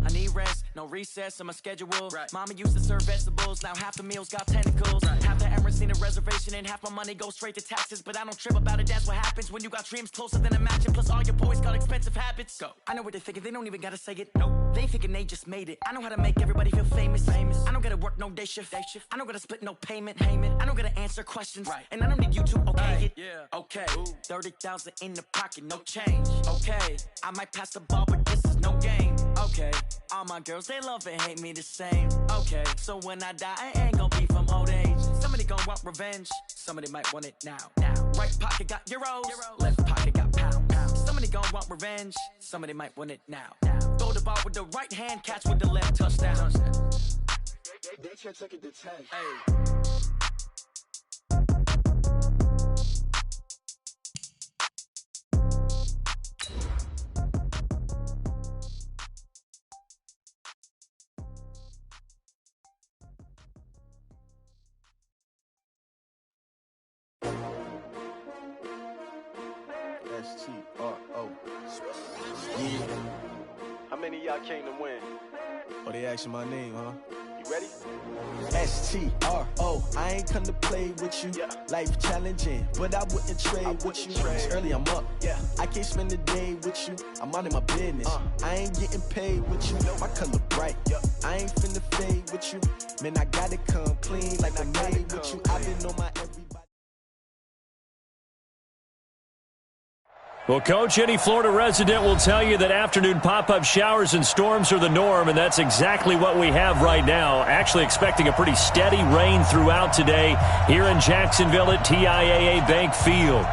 I need rest, no recess in my schedule. Mama used to serve vegetables, now half the meals got tentacles. Half the Emirates need a reservation and half my money goes straight to taxes. But I don't trip about it, that's what happens when you got dreams closer than a match. And plus all your boys got expensive habits. Go. I know what they're thinking, they don't even gotta say it. Nope. They thinking they just made it. I know how to make everybody feel famous. I don't gotta work no day shift. I don't gotta split no payment. I don't gotta answer questions. And I don't need you to okay it. Okay. 30,000 in the pocket, no change. Okay. I might pass the ball, but this is no game. Okay. All my girls, they love and hate me the same. Okay. So when I die, I ain't gonna be from old age. Somebody gon' want revenge. Somebody might want it now. Right pocket got euros. Left pocket got pounds. Somebody gon' want revenge. Somebody might want it now. Throw the ball with the right hand, catch with the left, touchdown. They can't take it to 10. Hey. S-T-R-O. Yeah. How many of y'all came to win? Oh, they asking my name, huh? You ready? S-T-R-O. I ain't come to play with you. Yeah. Life challenging, but I wouldn't trade with you. It's early, I'm up. Yeah. I can't spend the day with you. I'm minding my business. I ain't getting paid with you. My color bright. I ain't finna fade with you. Man, I gotta come clean like I made with you. I've been on my everybody. Well, Coach, any Florida resident will tell you that afternoon pop-up showers and storms are the norm, and that's exactly what we have right now. Actually expecting a pretty steady rain throughout today here in Jacksonville at TIAA Bank Field.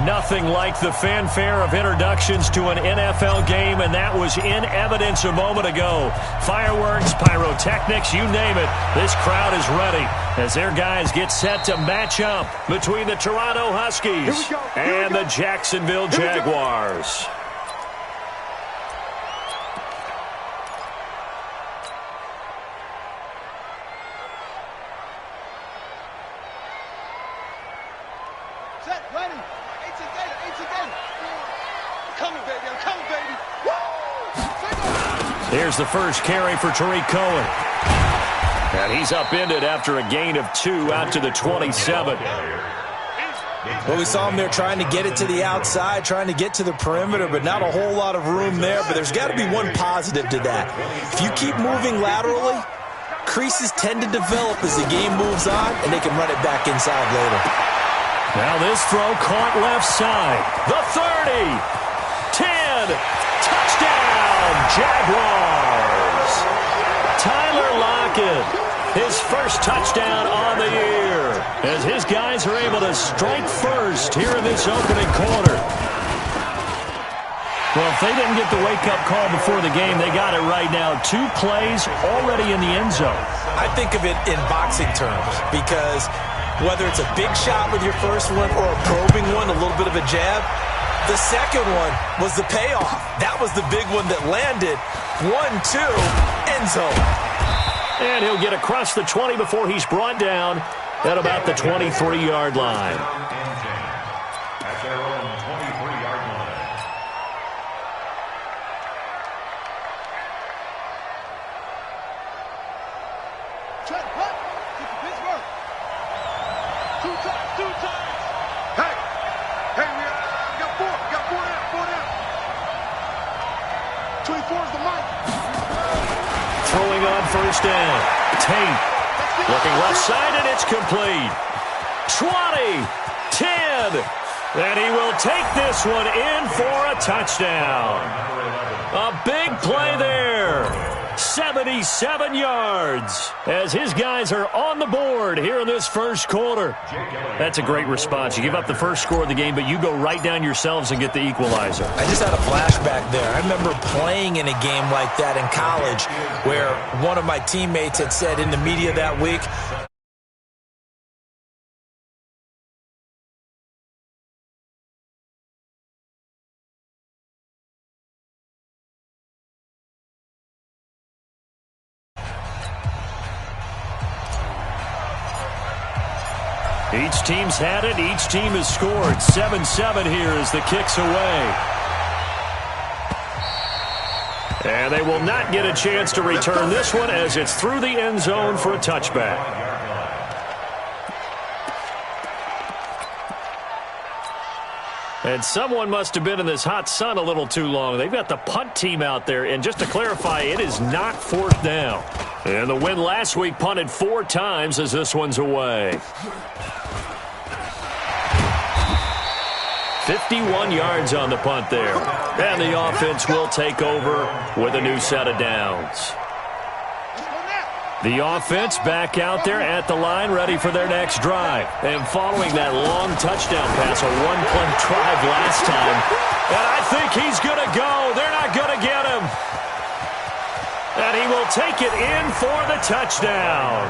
Nothing like the fanfare of introductions to an NFL game, and that was in evidence a moment ago. Fireworks, pyrotechnics, you name it. This crowd is ready as their guys get set to match up between the Toronto Huskies and the Jacksonville Jaguars. Here's the first carry for Tariq Cohen. And he's upended after a gain of 2 out to the 27. Well, we saw him there trying to get it to the outside, trying to get to the perimeter, but not a whole lot of room there. But there's got to be one positive to that. If you keep moving laterally, creases tend to develop as the game moves on, and they can run it back inside later. Now this throw caught left side. The 30. 10. Touchdown, Jaguars. Tyler Lockett, his first touchdown on the year, as his guys are able to strike first here in this opening quarter. Well, if they didn't get the wake-up call before the game, they got it right now. 2 plays already in the end zone. I think of it in boxing terms, because whether it's a big shot with your first one or a probing one, a little bit of a jab, the second one was the payoff. That was the big one that landed. 1-2, end zone. And he'll get across the 20 before he's brought down at about the 23-yard line. At their own 23-yard line. Check, what? Get to Pittsburgh. 2 times. Hey, we got 4 down. 24 is the mic. Throwing on first down. Tate looking left side, and it's complete. 20, 10, and he will take this one in for a touchdown. A big play there. 77 yards as his guys are on the board here in this first quarter. That's a great response. You give up the first score of the game, but you go right down yourselves and get the equalizer. I just had a flashback there. I remember playing in a game like that in college where one of my teammates had said in the media that week, each team's had it. Each team has scored. 7-7 here as the kick's away. And they will not get a chance to return this one as it's through the end zone for a touchback. And someone must have been in this hot sun a little too long. They've got the punt team out there. And just to clarify, it is not fourth down. And the win last week punted 4 times as this one's away. 51 yards on the punt there. And the offense will take over with a new set of downs. The offense back out there at the line, ready for their next drive. And following that long touchdown pass, a one-play drive last time. And I think he's going to go. They're not going to get him. And he will take it in for the touchdown.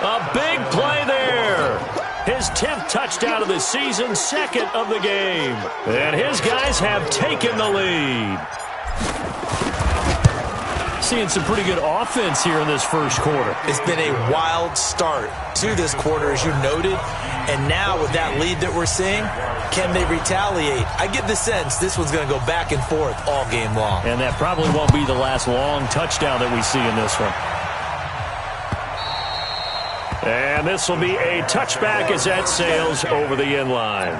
A big play there. His 10th touchdown of the season, 2nd of the game. And his guys have taken the lead. Seeing some pretty good offense here in this first quarter. It's been a wild start to this quarter, as you noted. And now with that lead that we're seeing, can they retaliate? I get the sense this one's going to go back and forth all game long. And that probably won't be the last long touchdown that we see in this one. And this will be a touchback as that sails over the end line.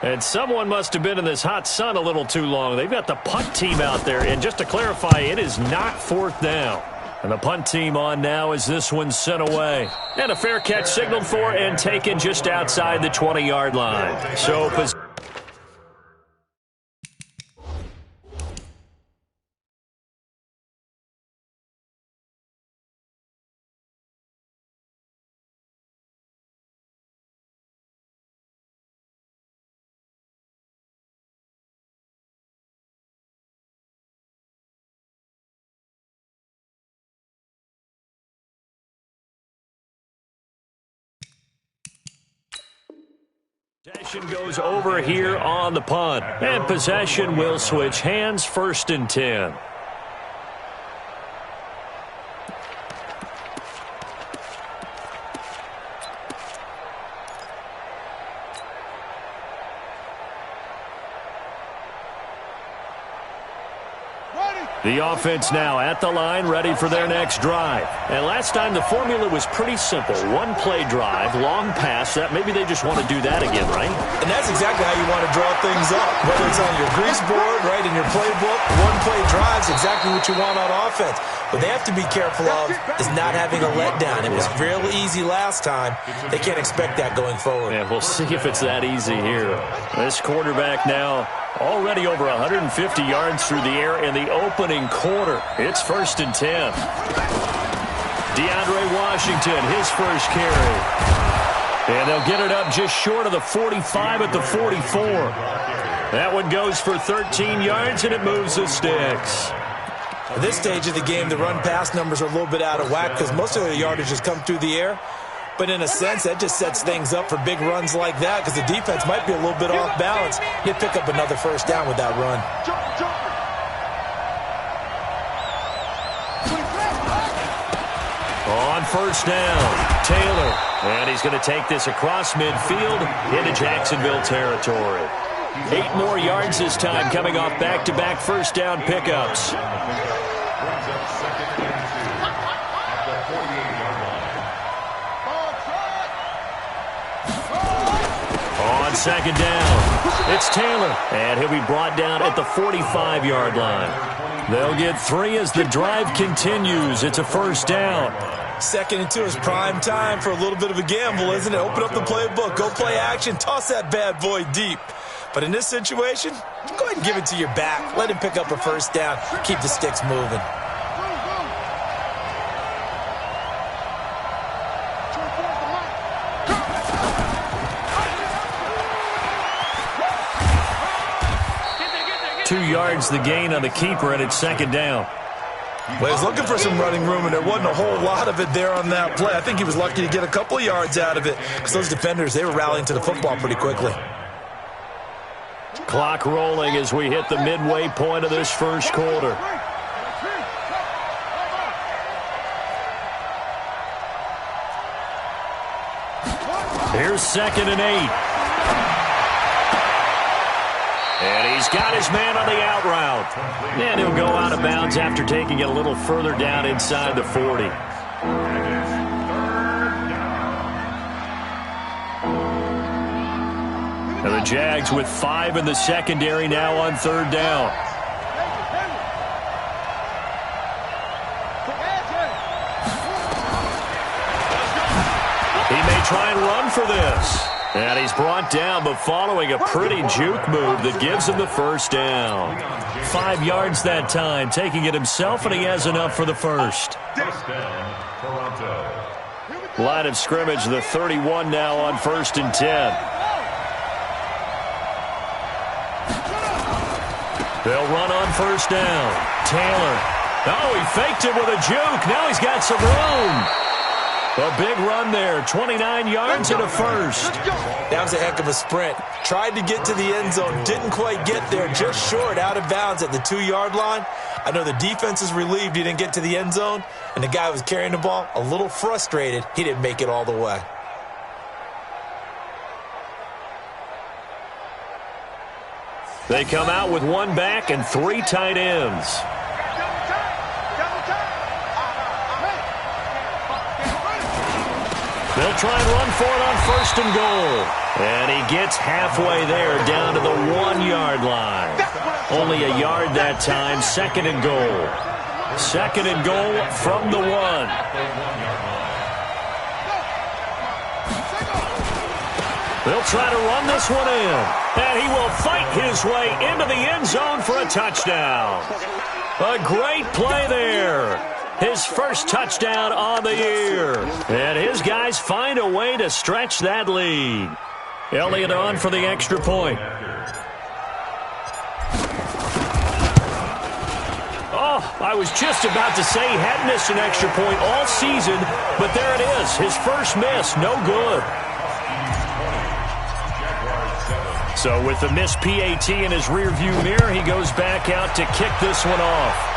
And someone must have been in this hot sun a little too long. They've got the punt team out there. And just to clarify, it is not fourth down. And the punt team on now as this one's sent away. And a fair catch signaled for and taken just outside the 20-yard line. So possession goes over here on the punt. And possession will switch hands, 1st and 10. The offense now at the line, ready for their next drive. And last time the formula was pretty simple. One-play drive, long pass. That maybe they just want to do that again, right? And that's exactly how you want to draw things up. Whether it's on your grease board, right, in your playbook, one-play drive's exactly what you want on offense. What they have to be careful of is not having a letdown. It was real easy last time. They can't expect that going forward. Yeah, we'll see if it's that easy here. This quarterback now already over 150 yards through the air in the opening quarter. It's 1st and 10. DeAndre Washington, his first carry. And they'll get it up just short of the 45 at the 44. That one goes for 13 yards, and it moves the sticks. At this stage of the game, the run-pass numbers are a little bit out of whack because most of the yardage has come through the air. But in a sense, that just sets things up for big runs like that because the defense might be a little bit off balance. He'll pick up another first down with that run. On first down, Taylor. And he's going to take this across midfield into Jacksonville territory. 8 more yards this time coming off back-to-back first down pickups. On second down, it's Taylor, and he'll be brought down at the 45-yard line. They'll get 3 as the drive continues. It's a first down. 2nd and 2 is prime time for a little bit of a gamble, isn't it? Open up the playbook, go play action, toss that bad boy deep. But in this situation, go ahead and give it to your back. Let him pick up a first down. Keep the sticks moving. Two yards the gain on the keeper, and it's second down. Well, he was looking for some running room, and there wasn't a whole lot of it there on that play. I think he was lucky to get a couple of yards out of it because those defenders, they were rallying to the football pretty quickly. Clock rolling as we hit the midway point of this first quarter. Here's 2nd and 8. And he's got his man on the out route. And he'll go out of bounds after taking it a little further down inside the 40. And the Jags with 5 in the secondary now on 3rd down. He may try and run for this. And he's brought down, but following a pretty juke move that gives him the 1st down. 5 yards that time, taking it himself, and he has enough for the 1st. Line of scrimmage, the 31 now on 1st and 10. They'll run on 1st down. Taylor. Oh, he faked it with a juke. Now he's got some room. A big run there, 29 yards and a 1st. That was a heck of a sprint. Tried to get to the end zone, didn't quite get there, just short, out of bounds at the 2-yard line. I know the defense is relieved he didn't get to the end zone, and the guy who was carrying the ball, a little frustrated, he didn't make it all the way. They come out with 1 back and 3 tight ends. They'll try and run for it on 1st and goal. And he gets halfway there, down to the 1-yard line. Only a yard that time, 2nd and goal. 2nd and goal from the 1. They'll try to run this one in. And he will fight his way into the end zone for a touchdown. A great play there. His 1st touchdown on the year. And his guys find a way to stretch that lead. Elliott on for the extra point. Oh, I was just about to say he hadn't missed an extra point all season, but there it is. His 1st miss, no good. So with the missed PAT in his rearview mirror, he goes back out to kick this one off.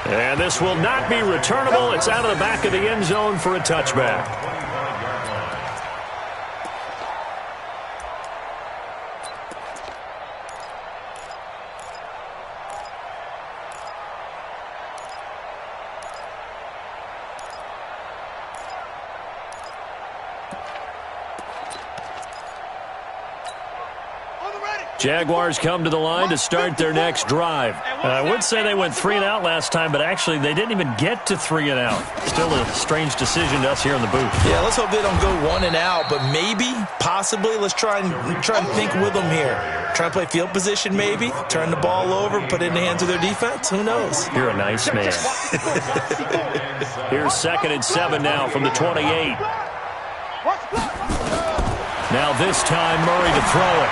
And this will not be returnable. It's out of the back of the end zone for a touchback. Jaguars come to the line to start their next drive. I would say they went 3 and out last time, but actually they didn't even get to 3 and out. Still a strange decision to us here in the booth. Yeah, let's hope they don't go 1 and out, but maybe, possibly, let's try and think with them here. Try and play field position maybe, turn the ball over, put it in the hands of their defense. Who knows? You're a nice man. Here's 2nd and 7 now from the 28. Now this time Murray to throw it.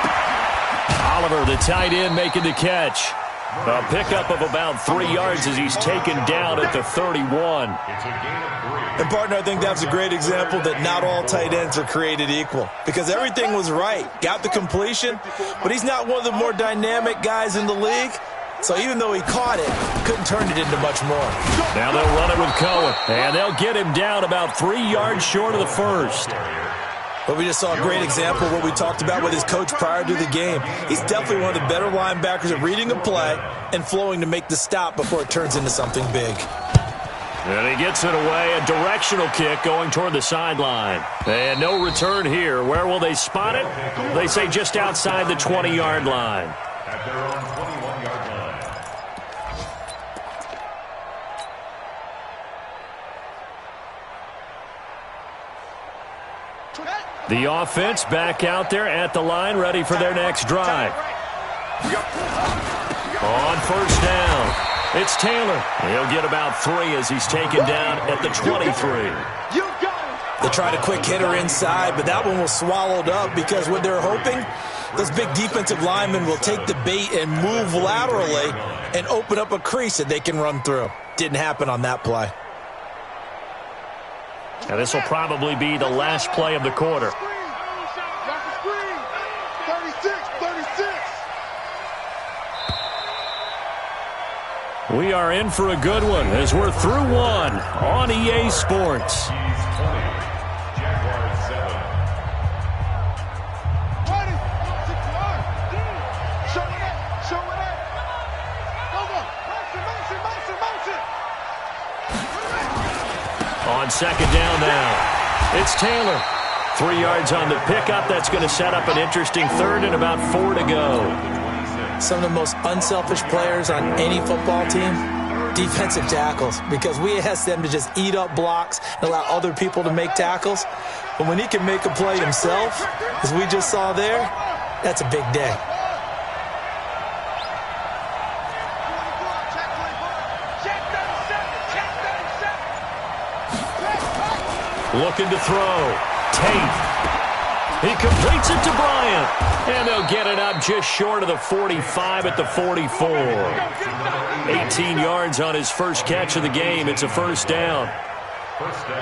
Oliver, the tight end, making the catch. A pickup of about 3 yards as he's taken down at the 31. And, partner, I think that's a great example that not all tight ends are created equal. Because everything was right. Got the completion, but he's not one of the more dynamic guys in the league. So even though he caught it, couldn't turn it into much more. Now they'll run it with Cohen. And they'll get him down about 3 yards short of the 1st. But we just saw a great example of what we talked about with his coach prior to the game. He's definitely one of the better linebackers at reading a play and flowing to make the stop before it turns into something big. And he gets it away, a directional kick going toward the sideline. And no return here. Where will they spot it? They say just outside the 20-yard line. At their own 21-yard line. The offense back out there at the line, ready for their next drive. On 1st down, it's Taylor. He'll get about 3 as he's taken down at the 23. They tried a quick hitter inside, but that one was swallowed up because what they're hoping, those big defensive linemen will take the bait and move laterally and open up a crease that they can run through. Didn't happen on that play. And this will probably be the last play of the quarter. We are in for a good one as we're through 1 on EA Sports. second down now. It's Taylor. 3 yards on the pickup. That's going to set up an interesting third and about 4 to go. Some of the most unselfish players on any football team, defensive tackles, because we ask them to just eat up blocks and allow other people to make tackles. But when he can make a play himself, as we just saw there, that's a big day. Looking to throw. Tate. He completes it to Bryant. And they'll get it up just short of the 45 at the 44. 18 yards on his first catch of the game. It's a first down.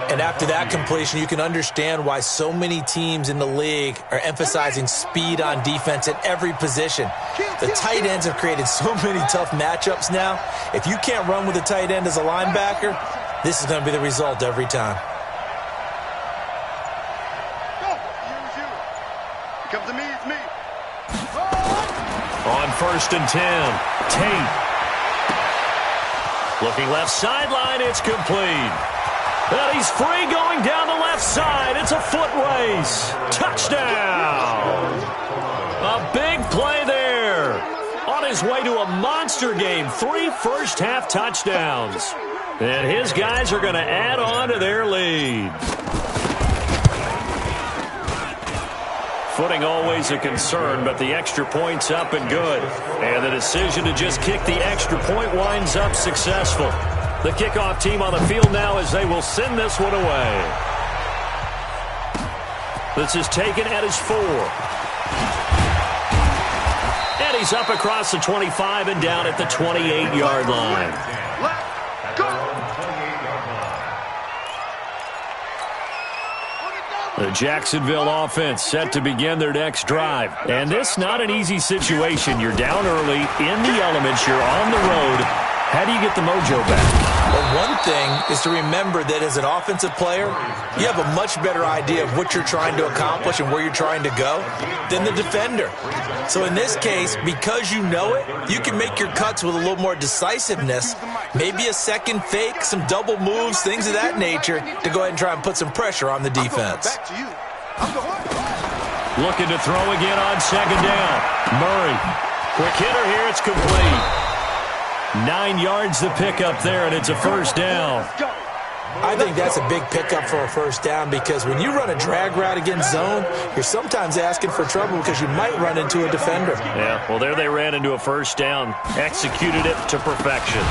And after that completion, you can understand why so many teams in the league are emphasizing speed on defense at every position. The tight ends have created so many tough matchups now. If you can't run with a tight end as a linebacker, this is going to be the result every time. Comes to me, it's me. On 1st and 10, Tate. Looking left sideline, it's complete. And he's free going down the left side. It's a foot race. Touchdown. A big play there. On his way to a monster game. 3 first-half touchdowns. And his guys are going to add on to their lead. Footing always a concern, but the extra point's up and good. And the decision to just kick the extra point winds up successful. The kickoff team on the field now as they will send this one away. This is taken at his 4. And he's up across the 25 and down at the 28-yard line. Left, go. The Jacksonville offense set to begin their next drive. And this not an easy situation. You're down early, in the elements, you're on the road. How do you get the mojo back? Well, one thing is to remember that as an offensive player, you have a much better idea of what you're trying to accomplish and where you're trying to go than the defender. So in this case, because you know it, you can make your cuts with a little more decisiveness, maybe a second fake, some double moves, things of that nature, to go ahead and try and put some pressure on the defense. Back to you. I'm going. Looking to throw again on second down. Murray. Quick hitter here. It's complete. 9 yards the pickup there, and it's a first down. I think that's a big pickup for a first down because when you run a drag route against zone, you're sometimes asking for trouble because you might run into a defender. Yeah, well, there they ran into a first down. Executed it to perfection.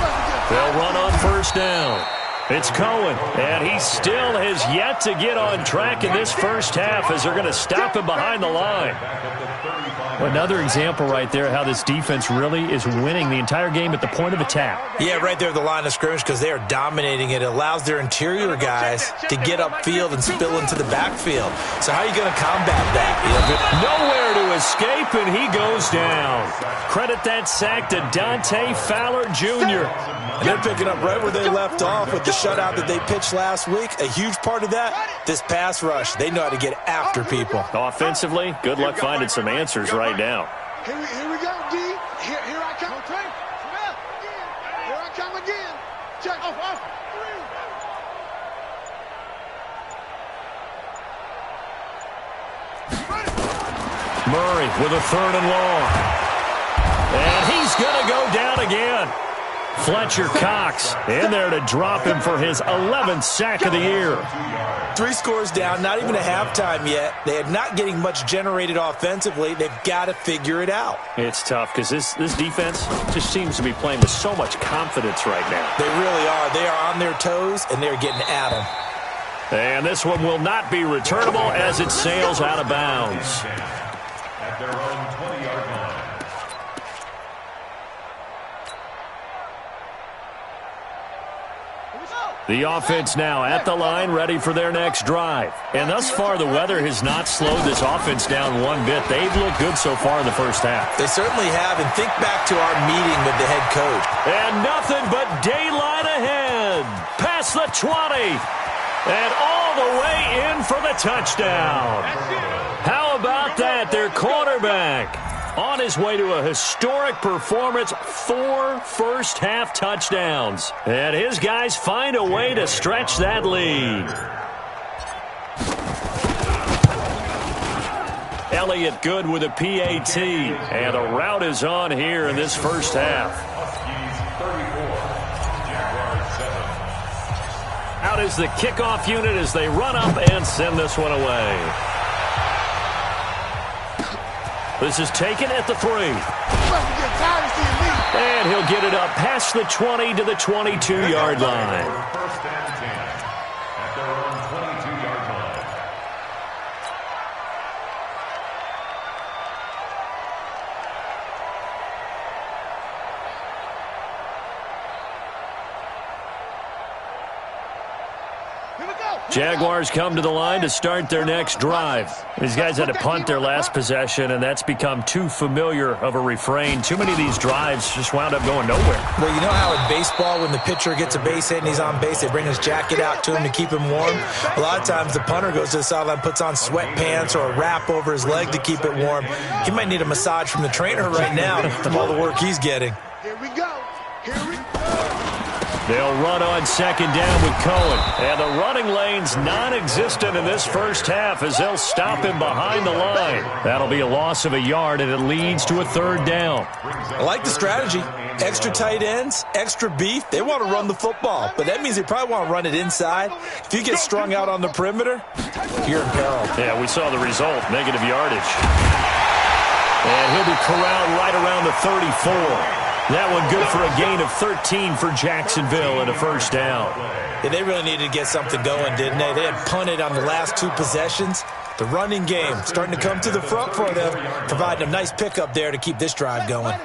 They'll run on first down. It's Cohen, and he still has yet to get on track in this first half as they're going to stop him behind the line. Another example right there how this defense really is winning the entire game at the point of attack. Yeah, right there at the line of scrimmage because they are dominating it. It allows their interior guys to get upfield and spill into the backfield. So how are you going to combat that? Nowhere to escape, and he goes down. Credit that sack to Dante Fowler Jr. And they're picking up right where they left off with the shutout that they pitched last week. A huge part of that, this pass rush. They know how to get after people. Offensively, good luck finding some answers right now. Here we go, D. Here I come. Here I come again. Check. Off. Murray with a 3rd and long. And he's going to go down again. Fletcher Cox in there to drop him for his 11th sack of the year. 3 scores down, not even a halftime yet. They are not getting much generated offensively. They've got to figure it out. It's tough because this defense just seems to be playing with so much confidence right now. They really are. They are on their toes, and they're getting at them. And this one will not be returnable as it sails out of bounds. At their own 20-yard line. The offense now at the line, ready for their next drive. And thus far, the weather has not slowed this offense down one bit. They've looked good so far in the first half. They certainly have, and think back to our meeting with the head coach. And nothing but daylight ahead. Past the 20. And all the way in for the touchdown. How about that? Their quarterback on his way to a historic performance, 4 first-half touchdowns. And his guys find a way to stretch that lead. Elliott Good with a PAT, and a route is on here in this first half. Out is the kickoff unit as they run up and send this one away. This is taken at the 3. And he'll get it up past the 20 to the 22-yard line. First and 10 at their own 22-yard line. Jaguars come to the line to start their next drive. These guys had to punt their last possession, and that's become too familiar of a refrain. Too many of these drives just wound up going nowhere. Well, you know how in baseball when the pitcher gets a base hit and he's on base, they bring his jacket out to him to keep him warm? A lot of times the punter goes to the sideline, puts on sweatpants or a wrap over his leg to keep it warm. He might need a massage from the trainer right now from all the work he's getting. Here we go. Here we go. They'll run on second down with Cohen. And the running lane's non-existent in this first half as they'll stop him behind the line. That'll be a loss of a yard, and it leads to a third down. I like the strategy. Extra tight ends, extra beef. They want to run the football, but that means they probably want to run it inside. If you get strung out on the perimeter, you're in peril. Yeah, we saw the result, negative yardage. And he'll be corralled right around the 34. That one good for a gain of 13 for Jacksonville and a first down. Yeah, they really needed to get something going, didn't they? They had punted on the last 2 possessions. The running game starting to come to the front for them, providing a nice pickup there to keep this drive going.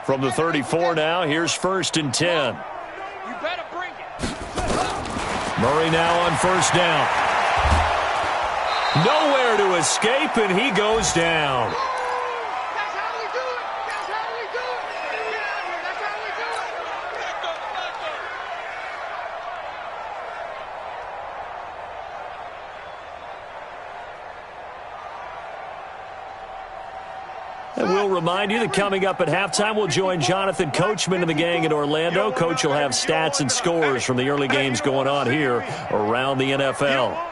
From the 34 now, here's first and 10. You better bring it. Murray now on first down. Nowhere to escape, and he goes down. That's how we do it. That's how we do it. Get out here. That's how we do it. And we'll remind you that coming up at halftime, we'll join Jonathan Coachman and the gang in Orlando. Coach will have stats and scores from the early games going on here around the NFL.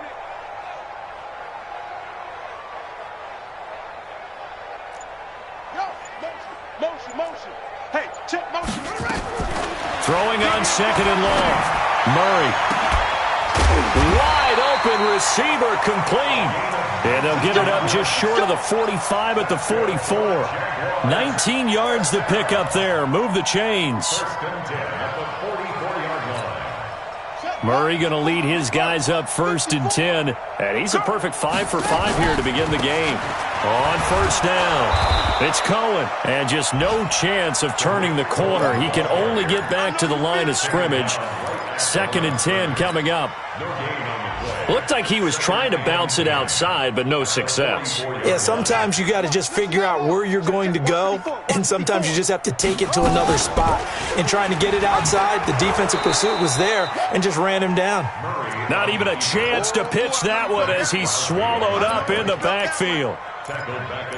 Motion. Hey, check motion. Throwing on second and long. Murray. Wide open receiver complete. And they'll get it up just short of the 45 at the 44. 19 yards to pick up there. Move the chains. Murray going to lead his guys up first and 10. And he's a perfect 5 for 5 here to begin the game. On first down, it's Cohen. And just no chance of turning the corner. He can only get back to the line of scrimmage. Second and 10 coming up. Looked like he was trying to bounce it outside, but no success. Yeah, sometimes you got to just figure out where you're going to go, and sometimes you just have to take it to another spot. And trying to get it outside, the defensive pursuit was there and just ran him down. Not even a chance to pitch that one as he's swallowed up in the backfield.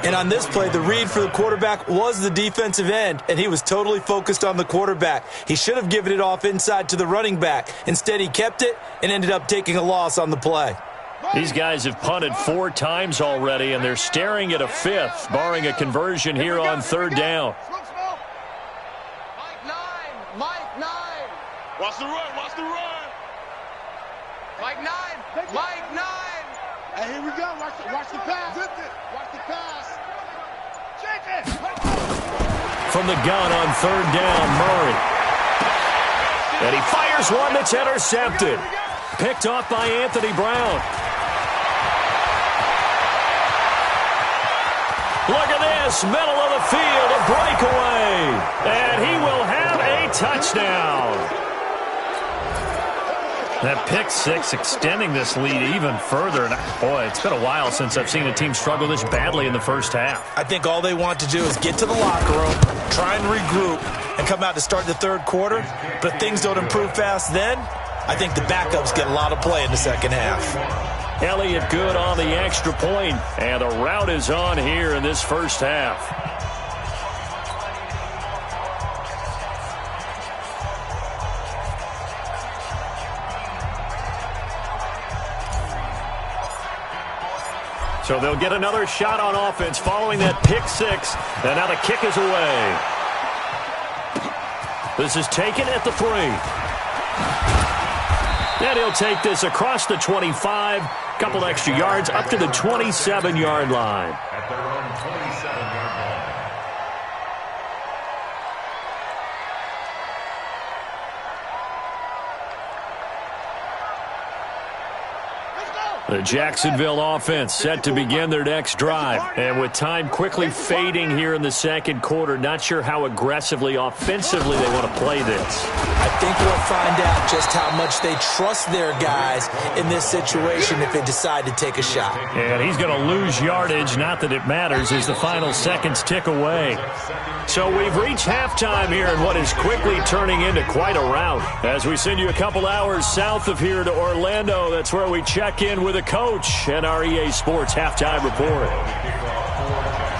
And on this play, the read for the quarterback was the defensive end, and he was totally focused on the quarterback. He should have given it off inside to the running back. Instead, he kept it and ended up taking a loss on the play. These guys have punted 4 times already, and they're staring at a 5th, barring a conversion here on third down. Mike 9. Watch the run. Mike 9. Hey, here we go. Watch the pass. Watch the pass. Check it. From the gun on third down, Murray. And he fires one that's intercepted. Picked off by Anthony Brown. Look at this, middle of the field, a breakaway. And he will have a touchdown. That pick 6 extending this lead even further. And boy, it's been a while since I've seen a team struggle this badly in the first half. I think all they want to do is get to the locker room, try and regroup, and come out to start the third quarter. But if things don't improve fast then, I think the backups get a lot of play in the second half. Elliott Good on the extra point, and the route is on here in this first half. So they'll get another shot on offense following that pick six. And now the kick is away. This is taken at the 3. And he'll take this across the 25. Couple extra yards up to the 27-yard line. At their own 27-yard line. The Jacksonville offense set to begin their next drive. And with time quickly fading here in the second quarter, not sure how aggressively, offensively they want to play this. I think we'll find out just how much they trust their guys in this situation if they decide to take a shot. And he's going to lose yardage, not that it matters, as the final seconds tick away. So we've reached halftime here in what is quickly turning into quite a rout. As we send you a couple hours south of here to Orlando, that's where we check in with a coach and our EA Sports halftime report.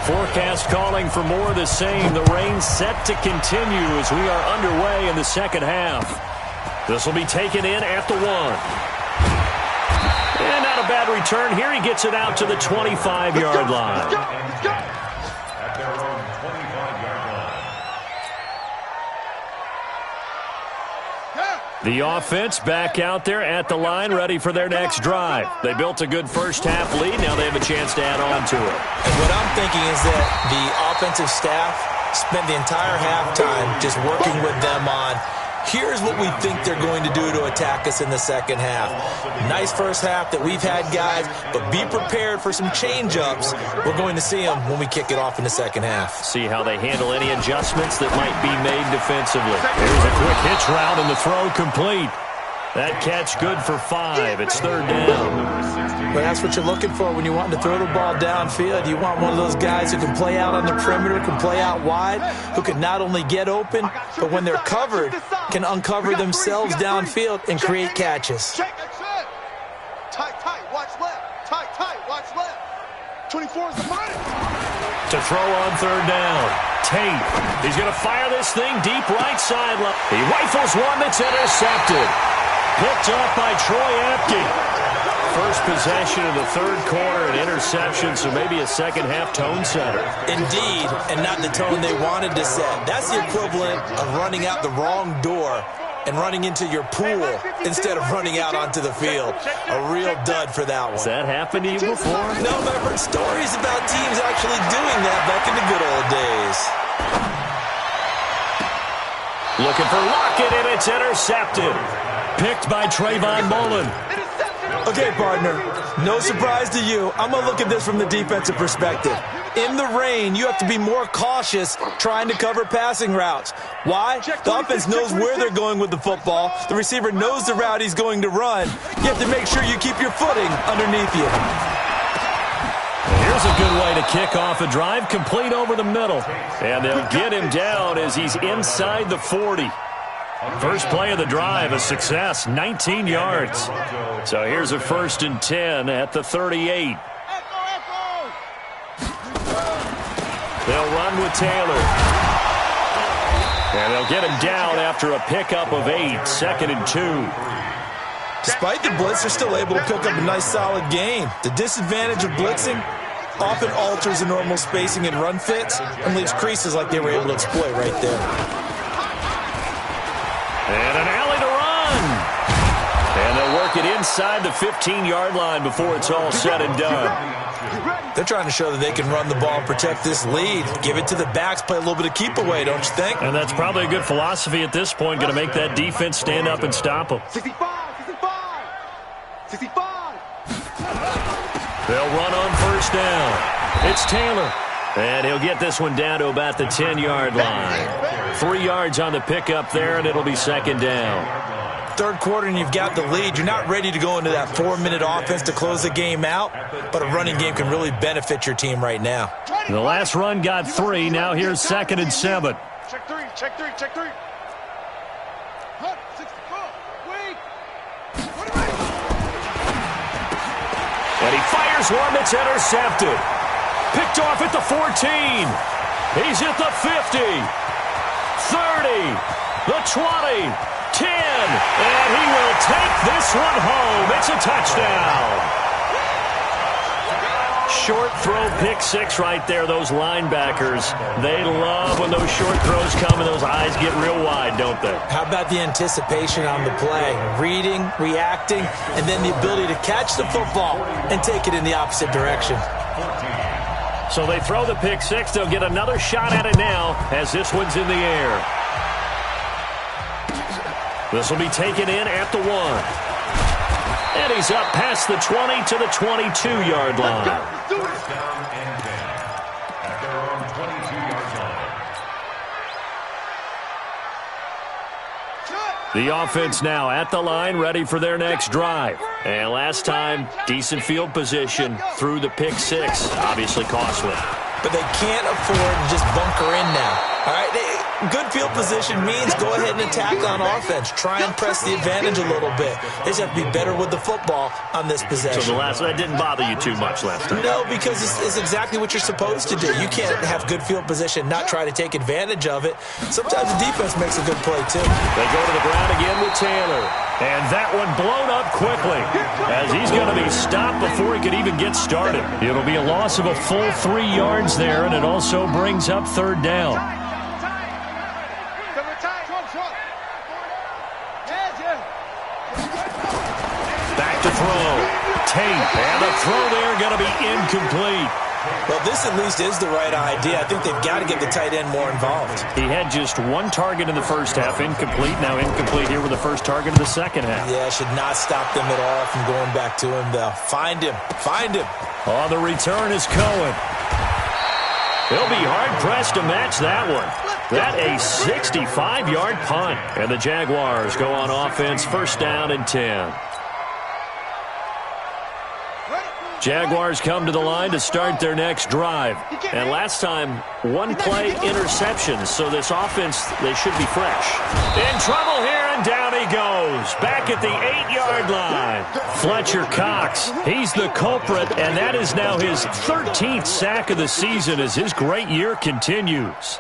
Forecast calling for more of the same. The rain set to continue as we are underway in the second half. This will be taken in at the 1. And not a bad return here. He gets it out to the 25-yard line. At their own 25-yard line. The offense back out there at the line, ready for their next drive. They built a good first-half lead. Now they have a chance to add on to it. And what I'm thinking is that the offensive staff spent the entire halftime just working with them on, here's what we think they're going to do to attack us in the second half. Nice first half that we've had, guys, but be prepared for some change-ups. We're going to see them when we kick it off in the second half. See how they handle any adjustments that might be made defensively. Here's a quick hitch route and the throw complete. That catch good for 5. It's third down. But that's what you're looking for when you want to throw the ball downfield. You want one of those guys who can play out on the perimeter, can play out wide, who can not only get open, but when they're covered, can uncover themselves downfield and create catches. Check, that's it. Tight, tight, watch left. Tight, tight, watch left. 24 is the money. To throw on third down. Tate. He's going to fire this thing deep right sideline. He rifles one that's intercepted. Picked up by Troy Apke. First possession of the third quarter, an interception, so maybe a second-half tone setter. Indeed, and not the tone they wanted to set. That's the equivalent of running out the wrong door and running into your pool instead of running out onto the field. A real dud for that one. Has that happened to you before? No, but I've heard stories about teams actually doing that back in the good old days. Looking for Lockett, and it's intercepted. Picked by Trayvon Mullen. Okay, partner, no surprise to you. I'm going to look at this from the defensive perspective. In the rain, you have to be more cautious trying to cover passing routes. Why? The offense knows where they're going with the football. The receiver knows the route he's going to run. You have to make sure you keep your footing underneath you. Here's a good way to kick off a drive, complete over the middle. And they'll get him down as he's inside the 40. First play of the drive, a success, 19 yards. So here's a 1st and 10 at the 38. They'll run with Taylor. And they'll get him down after a pickup of 8, 2nd and 2. Despite the blitz, they're still able to pick up a nice solid gain. The disadvantage of blitzing often alters the normal spacing and run fits and leaves creases like they were able to exploit right there. And an alley to run. And they'll work it inside the 15-yard line before it's all said and done. They're trying to show that they can run the ball and protect this lead. Give it to the backs, play a little bit of keep away, don't you think? And that's probably a good philosophy at this point, going to make that defense stand up and stop them. 65, 65, 65. They'll run on first down. It's Taylor. And he'll get this one down to about the 10-yard line. 3 yards on the pickup there, and it'll be second down. Third quarter, and you've got the lead. You're not ready to go into that 4-minute offense to close the game out, but a running game can really benefit your team right now. The last run got 3. Now here's 2nd and 7. Check 3, check 3, check 3. 64, wait. And he fires one that's intercepted. Picked off at the 14. He's at the 50. 30. The 20. 10. And he will take this one home. It's a touchdown. short throw pick six right there. Those linebackers, they love when those short throws come and those eyes get real wide, don't they? How about the anticipation on the play? Reading, reacting, and then the ability to catch the football and take it in the opposite direction. So they throw the pick six. They'll get another shot at it now as this one's in the air. This will be taken in at the 1. And he's up past the 20 to the 22-yard line. First down and 10 at their own 22-yard line. The offense now at the line, ready for their next drive. And last time, decent field position through the pick six. Obviously costly. But they can't afford to just bunker in now. All right, good field position means go ahead and attack on offense. Try and press the advantage a little bit. They just have to be better with the football on this possession. So the last one, that didn't bother you too much last time? No, because it's exactly what you're supposed to do. You can't have good field position, not try to take advantage of it. Sometimes the defense makes a good play, too. They go to the ground again with Taylor. And that one blown up quickly as he's going to be stopped before he could even get started. It'll be a loss of a full 3 yards there, and it also brings up third down. Back to throw. Tate, and the throw there going to be incomplete. Well, this at least is the right idea. I think they've got to get the tight end more involved. He had just one target in the first half, incomplete. Now incomplete here with the first target of the second half. Yeah, should not stop them at all from going back to him, though. Find him. Find him. On the return is Cohen. He'll be hard-pressed to match that one. That a 65-yard punt. And the Jaguars go on offense, first down and 10. Jaguars come to the line to start their next drive. And last time, one-play interceptions. So this offense, they should be fresh. In trouble here, and down he goes. Back at the 8-yard line. Fletcher Cox, he's the culprit, and that is now his 13th sack of the season as his great year continues.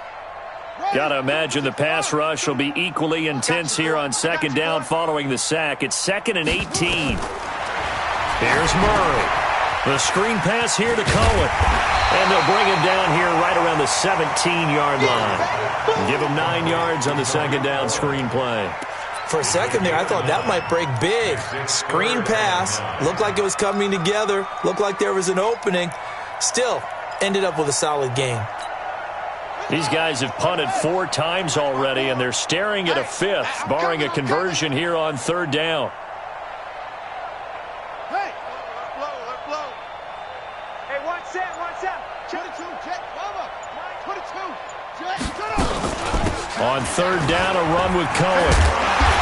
Got to imagine the pass rush will be equally intense here on second down following the sack. It's 2nd and 18. Here's Murray. The screen pass here to Cohen. And they'll bring him down here right around the 17-yard line. Give him 9 yards on the second down screen play. For a second there, I thought that might break big. Screen pass. Looked like it was coming together. Looked like there was an opening. Still, ended up with a solid game. These guys have punted 4 times already, and they're staring at a 5th, barring a conversion here on third down. On third down, a run with Cohen.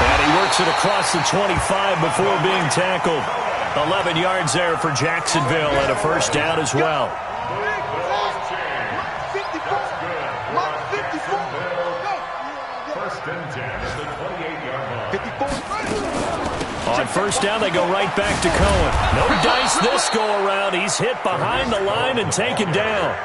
And he works it across the 25 before being tackled. 11 yards there for Jacksonville and a first down as well. First and 10 at the 28-yard line. On first down, they go right back to Cohen. No dice this go-around. He's hit behind the line and taken down.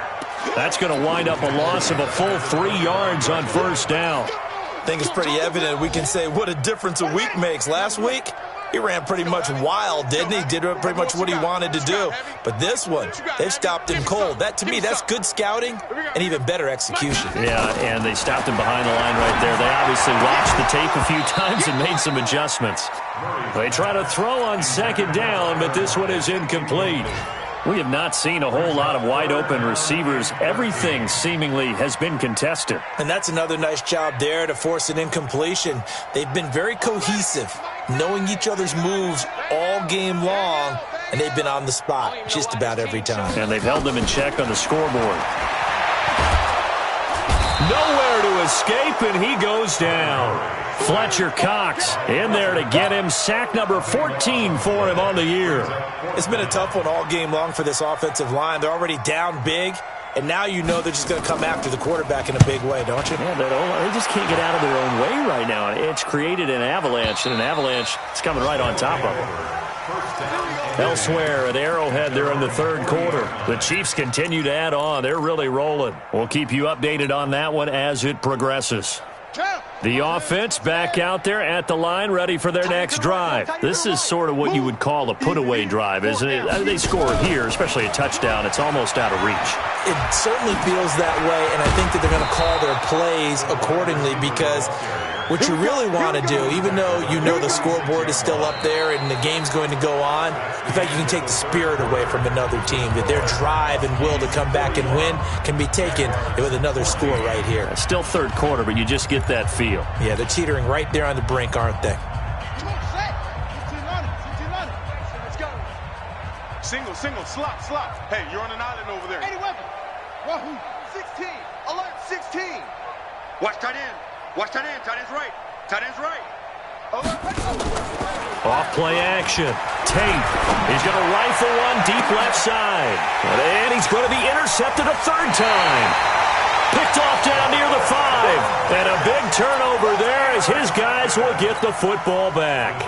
That's going to wind up a loss of a full 3 yards on first down. I think it's pretty evident. We can say what a difference a week makes. Last week, he ran pretty much wild, didn't he? Did pretty much what he wanted to do. But this one, they've stopped him cold. That, to me, that's good scouting and even better execution. Yeah, and they stopped him behind the line right there. They obviously watched the tape a few times and made some adjustments. They try to throw on second down, but this one is incomplete. We have not seen a whole lot of wide-open receivers. Everything seemingly has been contested. And that's another nice job there to force an incompletion. They've been very cohesive, knowing each other's moves all game long, and they've been on the spot just about every time. And they've held them in check on the scoreboard. Nowhere to escape, and he goes down. Fletcher Cox in there to get him. Sack number 14 for him on the year. It's been a tough one all game long for this offensive line. They're already down big, and now you know they're just going to come after the quarterback in a big way, don't you? Yeah, they just can't get out of their own way right now. It's created an avalanche, and an avalanche is coming right on top of them. Elsewhere at Arrowhead, they're in the third quarter. The Chiefs continue to add on. They're really rolling. We'll keep you updated on that one as it progresses. The offense back out there at the line, ready for their next drive. This is sort of what you would call a put-away drive, isn't it? They score here, especially a touchdown. It's almost out of reach. It certainly feels that way, and I think that they're going to call their plays accordingly, because what you really want to do, even though you know the scoreboard is still up there and the game's going to go on, in fact, you can take the spirit away from another team, that their drive and will to come back and win can be taken with another score right here. It's still third quarter, but you just get that feel. Yeah, they're teetering right there on the brink, aren't they? Single, slop. Hey, you're on an island over there. 80 weapon. Wahoo. 16. Alert, 16. Watch tight end. Tight end's right. Off play action. Tate. He's going to rifle one deep left side. And he's going to be intercepted a third time. Picked off down near the 5. And a big turnover there as his guys will get the football back.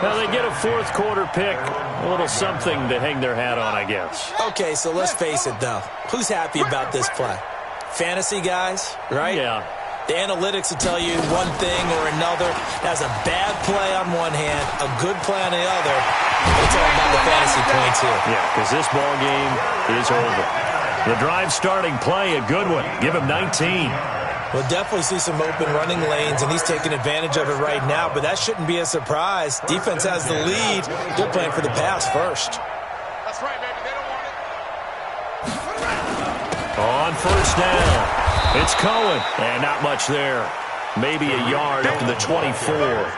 Now they get a fourth quarter pick. A little something to hang their hat on, I guess. Okay, so let's face it, though. Who's happy about this play? Fantasy guys, right? Yeah. The analytics will tell you one thing or another. That's a bad play on one hand, a good play on the other. It's all about the fantasy points here. Yeah, because this ball game is over. The drive starting play, a good one. Give him 19. We'll definitely see some open running lanes, and he's taking advantage of it right now, but that shouldn't be a surprise. Defense has the lead. They're playing for the pass first. That's right, baby. They don't want it. On first down, it's Cohen. And not much there. Maybe a yard up to the 24.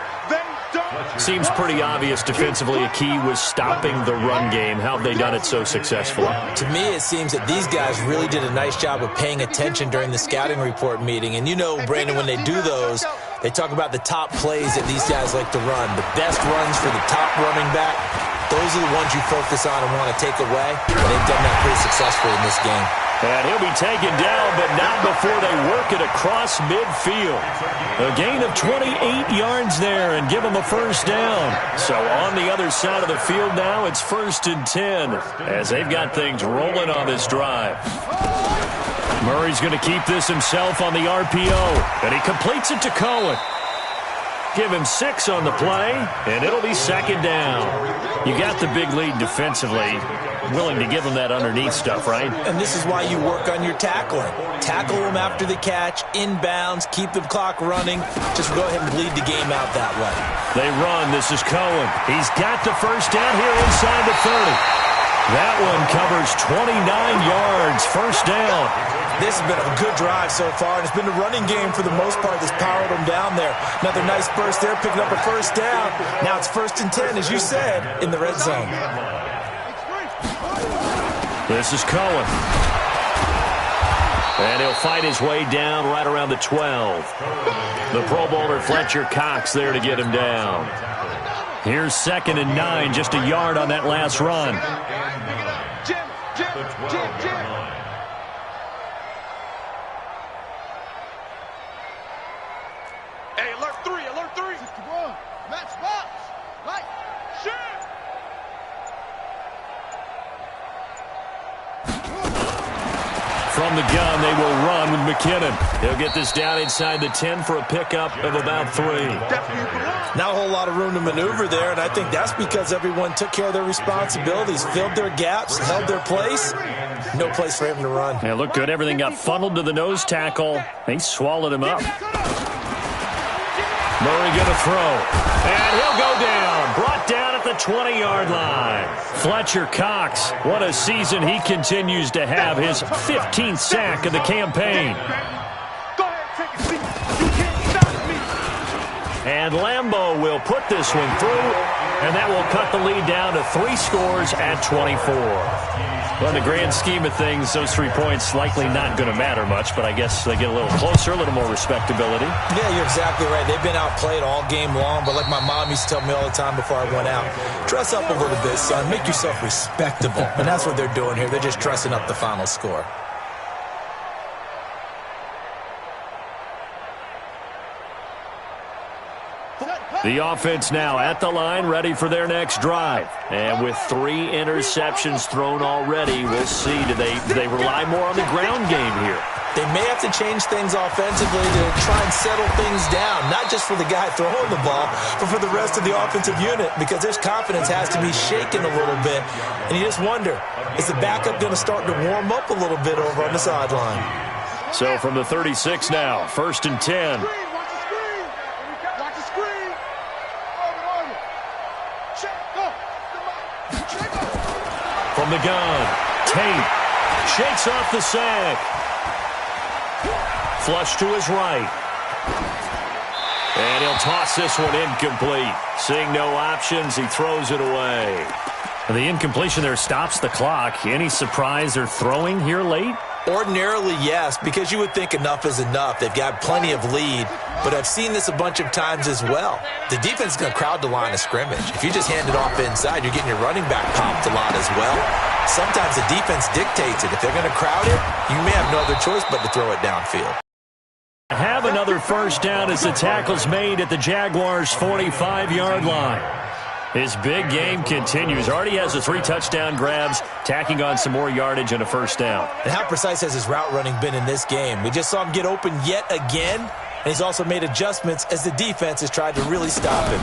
Seems pretty obvious defensively a key was stopping the run game. How have they done it so successfully? To me, it seems that these guys really did a nice job of paying attention during the scouting report meeting. And you know, Brandon, when they do those, they talk about the top plays that these guys like to run. The best runs for the top running back, those are the ones you focus on and want to take away. And they've done that pretty successfully in this game. And he'll be taken down, but not before they work it across midfield. A gain of 28 yards there and give them a first down. So on the other side of the field now, it's 1st and 10 as they've got things rolling on this drive. Murray's going to keep this himself on the RPO, and he completes it to Cohen. Give him 6 on the play, and it'll be 2nd down. You got the big lead defensively. Willing to give him that underneath stuff, right? And this is why you work on your tackling. Tackle them after the catch, inbounds, keep the clock running. Just go ahead and bleed the game out that way. They run. This is Cohen. He's got the first down here inside the 30. That one covers 29 yards. First down. This has been a good drive so far, and it's been the running game for the most part that's powered them down there. Another nice burst there, picking up a first down. Now it's 1st and 10, as you said, in the red zone. This is Cohen. And he'll fight his way down right around the 12. The Pro Bowler Fletcher Cox there to get him down. Here's 2nd and 9, just a yard on that last run. Jim. Hey, alert 3. 61. Match box. Right. Shit. From the gun, they will run with McKinnon. They'll get this down inside the 10 for a pickup of about 3. Not a whole lot of room to maneuver there, and I think that's because everyone took care of their responsibilities, filled their gaps, held their place. No place for him to run. Yeah, looked good. Everything got funneled to the nose tackle. They swallowed him up. Murray going to throw. And he'll go down. Brought down at the 20-yard line. Fletcher Cox, what a season he continues to have. His 15th sack of the campaign. Go ahead, take a seat. You can't stop me. And Lambeau will put this one through, and that will cut the lead down to 3 scores at 24. Well, in the grand scheme of things, those 3 points likely not going to matter much, but I guess they get a little closer, a little more respectability. Yeah, you're exactly right. They've been outplayed all game long, but like my mom used to tell me all the time before I went out, dress up a little bit, son. Make yourself respectable. And that's what they're doing here. They're just dressing up the final score. Set, The offense now at the line, ready for their next drive. And with 3 interceptions thrown already, we'll see. Do they rely more on the ground game here? They may have to change things offensively to try and settle things down, not just for the guy throwing the ball, but for the rest of the offensive unit, because his confidence has to be shaken a little bit. And you just wonder, is the backup going to start to warm up a little bit over on the sideline? So from the 36 now, 1st and 10. From the gun, Tate shakes off the sack. Flush to his right. And he'll toss this one incomplete. Seeing no options, he throws it away. The incompletion there stops the clock. Any surprise they're throwing here late? Ordinarily, yes, because you would think enough is enough. They've got plenty of lead, but I've seen this a bunch of times as well. The defense is going to crowd the line of scrimmage. If you just hand it off inside, you're getting your running back popped a lot as well. Sometimes the defense dictates it. If they're going to crowd it, you may have no other choice but to throw it downfield. Have another first down as the tackle's made at the Jaguars' 45-yard line. His big game continues. Already has the 3 touchdown grabs, tacking on some more yardage and a first down. And how precise has his route running been in this game? We just saw him get open yet again, and he's also made adjustments as the defense has tried to really stop him.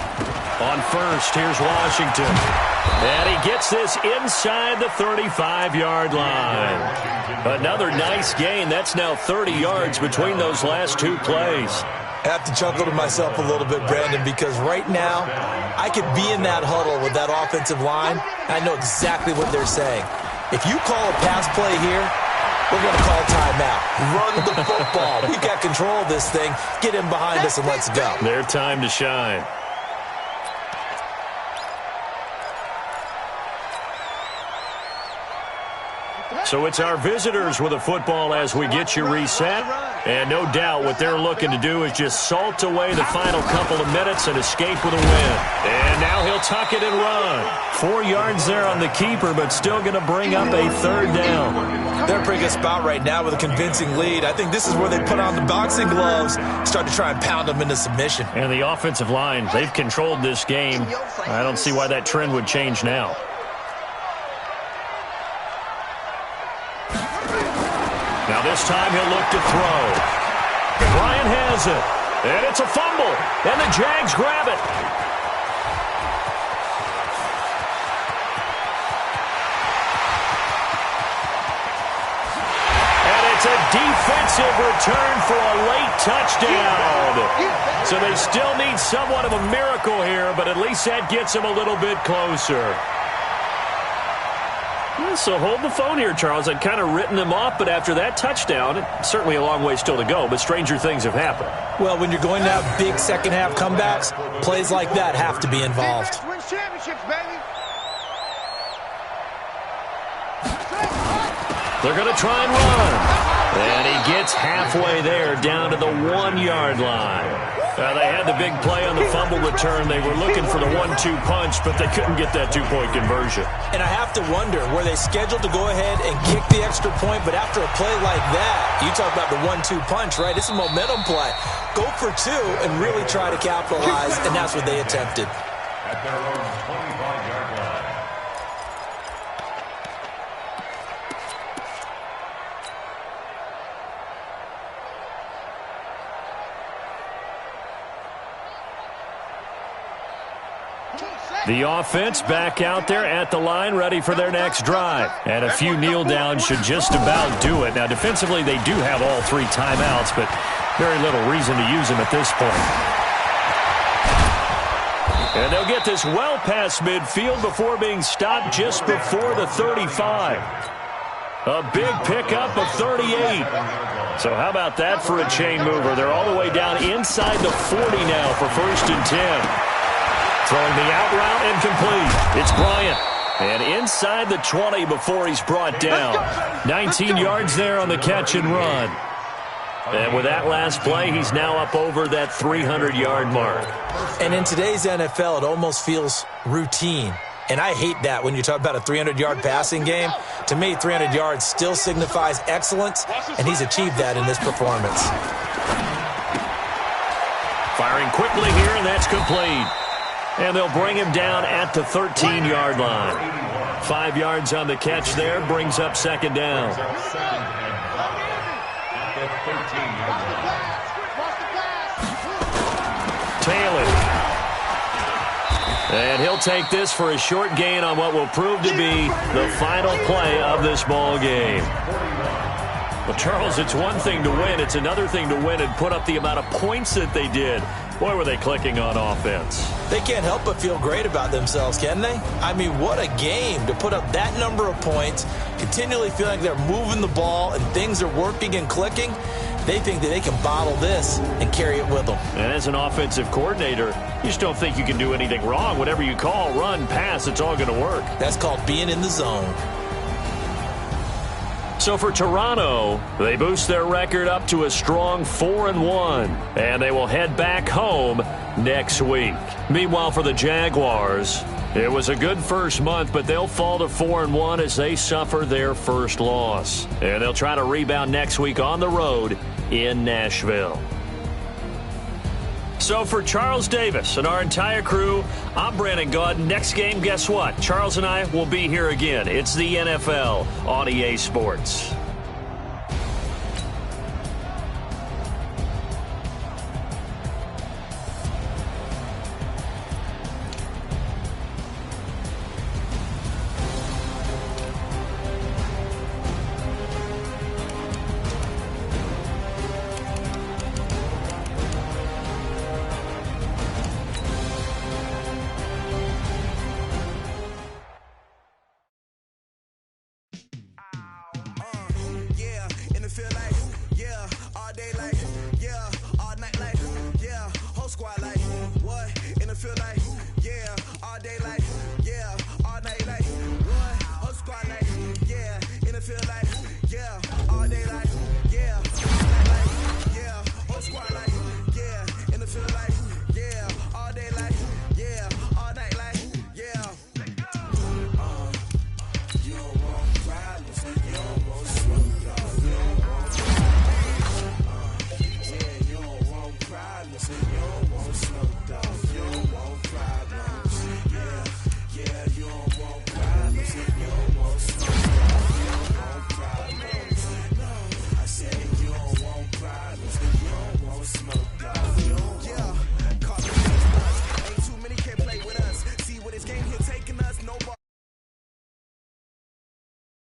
On first, here's Washington. And he gets this inside the 35-yard line. Another nice gain. That's now 30 yards between those last 2 plays. I have to chuckle to myself a little bit, Brandon, because right now I could be in that huddle with that offensive line. I know exactly what they're saying. If you call a pass play here, we're going to call timeout. Run the football. We've got control of this thing. Get him behind us and let's go. Their time to shine. So it's our visitors with a football as we get you reset. And no doubt what they're looking to do is just salt away the final couple of minutes and escape with a win. And now he'll tuck it and run. 4 yards there on the keeper, but still going to bring up a 3rd down. They're in a pretty good spot right now with a convincing lead. I think this is where they put on the boxing gloves, start to try and pound them into submission. And the offensive line, they've controlled this game. I don't see why that trend would change now. Now this time he'll look to throw. Bryant has it. And it's a fumble. And the Jags grab it. And it's a defensive return for a late touchdown. So they still need somewhat of a miracle here, but at least that gets them a little bit closer. So hold the phone here, Charles. I'd kind of written them off, but after that touchdown, it's certainly a long way still to go, but stranger things have happened. Well, when you're going to have big second-half comebacks, plays like that have to be involved. Wins championships, baby. They're going to try and run. And he gets halfway there, down to the 1-yard line. They had the big play on the fumble return. They were looking for the 1-2 punch, but they couldn't get that 2-point conversion. And I have to wonder, were they scheduled to go ahead and kick the extra point, but after a play like that, you talk about the 1-2 punch, right? It's a momentum play. Go for 2 and really try to capitalize, and that's what they attempted. At their own 25-yard line. The offense back out there at the line, ready for their next drive. And a few kneel downs should just about do it. Now, defensively, they do have all 3 timeouts, but very little reason to use them at this point. And they'll get this well past midfield before being stopped just before the 35. A big pickup of 38. So how about that for a chain mover? They're all the way down inside the 40 now for 1st and 10. Throwing the out route and complete. It's Bryant. And inside the 20 before he's brought down. 19 yards there on the catch and run. And with that last play, he's now up over that 300-yard mark. And in today's NFL, it almost feels routine. And I hate that when you talk about a 300-yard passing game. To me, 300 yards still signifies excellence, and he's achieved that in this performance. Firing quickly here, and that's complete. And they'll bring him down at the 13-yard line. 5 yards on the catch there, brings up second down. Taylor. And he'll take this for a short gain on what will prove to be the final play of this ball game. Well, Charles, it's one thing to win. It's another thing to win and put up the amount of points that they did. Boy, were they clicking on offense. They can't help but feel great about themselves, can they? I mean, what a game to put up that number of points, continually feeling like they're moving the ball and things are working and clicking. They think that they can bottle this and carry it with them. And as an offensive coordinator, you just don't think you can do anything wrong. Whatever you call, run, pass, it's all going to work. That's called being in the zone. So for Toronto, they boost their record up to a strong 4-1, and they will head back home next week. Meanwhile, for the Jaguars, it was a good first month, but they'll fall to 4-1 as they suffer their first loss. And they'll try to rebound next week on the road in Nashville. So for Charles Davis and our entire crew, I'm Brandon Gaud. Next game, guess what? Charles and I will be here again. It's the NFL on EA Sports. Feel like